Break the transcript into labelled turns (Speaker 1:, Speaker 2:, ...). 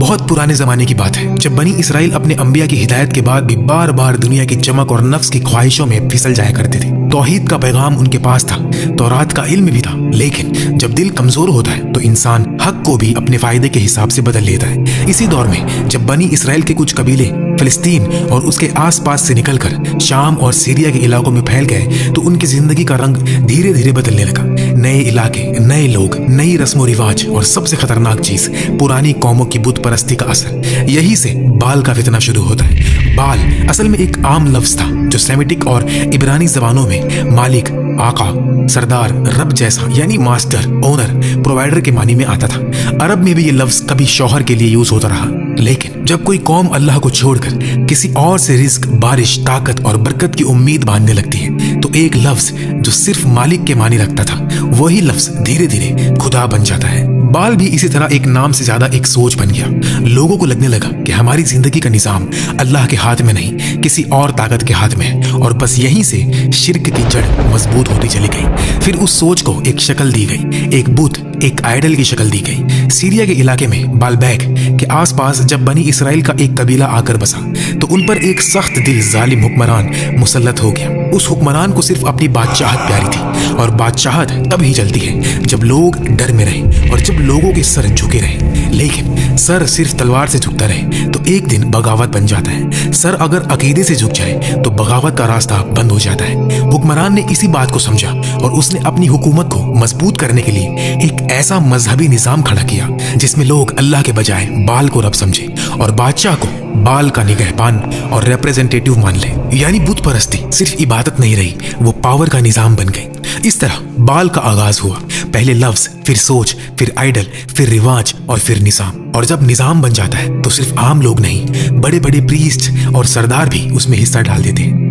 Speaker 1: बहुत पुराने ज़माने की बात है, जब बनी इसराइल अपने अंबिया की हिदायत के बाद भी बार बार दुनिया की चमक और नफ्स की ख्वाहिशों में फिसल जाया करते थे। तौहीद का पैगाम उनके पास था, तौरात का इल्म भी था, लेकिन जब दिल कमज़ोर होता है तो इंसान हक को भी अपने फ़ायदे के हिसाब से बदल लेता है। इसी दौर में जब बनी इसराइल के कुछ कबीले फिलिस्तीन और उसके आसपास से निकलकर शाम और सीरिया के इलाकों में फैल गए तो उनकी जिंदगी का रंग धीरे धीरे बदलने लगा। नए इलाके, नए लोग, नई रस्म और रिवाज और सबसे खतरनाक चीज पुरानी कौमों की बुत परस्ती का असर। यही से बाल का फितना शुरू होता है। बाल असल में एक आम लफ्ज था जो सेमिटिक और इब्रानी जबानों में मालिक, आका, सरदार, रब जैसा यानी मास्टर, ओनर, प्रोवाइडर के मानी में आता था। अरब में भी ये लफ्ज कभी शौहर के लिए यूज होता रहा, लेकिन जब कोई कौम अल्लाह को छोड़कर किसी और से रिज्क, बारिश, ताकत और बरकत की उम्मीद बांधने लगती है तो एक लफ्ज जो सिर्फ मालिक के मानी रखता था वही लफ्ज धीरे धीरे खुदा बन जाता है। बाल भी इसी तरह एक नाम से ज्यादा एक सोच बन गया। लोगों को लगने लगा कि हमारी जिंदगी का निजाम अल्लाह के हाथ में नहीं किसी और ताकत के हाथ में है, और बस यहीं से शिर्क की जड़ मजबूत होती चली गई। फिर उस सोच को एक शक्ल दी गई, एक बुत, एक आइडल की शक्ल दी गई। सीरिया के इलाके में बालबैक के आसपास जब बनी इसराइल का एक कबीला आकर बसा तो उन पर एक सख्त दिल जालिम हुक्मरान मुसल्लत हो गया। उस हुक्मरान को सिर्फ अपनी बादशाहत प्यारी थी, और बादशाहत तब ही चलती है जब लोग डर में रहें और जब लोगों के सर झुके रहें। लेकिन सर सिर्फ तलवार से झुकता रहे तो एक दिन बगावत बन जाता है। सर अगर अकीदे से झुक जाए तो बगावत का रास्ता बंद हो जाता है। हुक्मरान ने इसी बात को समझा और उसने अपनी हुकूमत को मजबूत करने के लिए एक ऐसा मजहबी निजाम खड़ा किया जिसमें लोग अल्लाह के बजाय बाल को रब समझे और बादशाह को बाल का निगहबान और रिप्रेजेंटेटिव मान ले। यानी बुत परस्ती सिर्फ इबादत नहीं रही, वो पावर का निजाम बन गई। इस तरह बाल का आगाज हुआ, पहले लफ्ज, फिर सोच, फिर आइडल, फिर रिवाज और फिर निजाम। और जब निजाम बन जाता है तो सिर्फ आम लोग नहीं, बड़े बड़े प्रीस्ट और सरदार भी उसमें हिस्सा डाल देते हैं।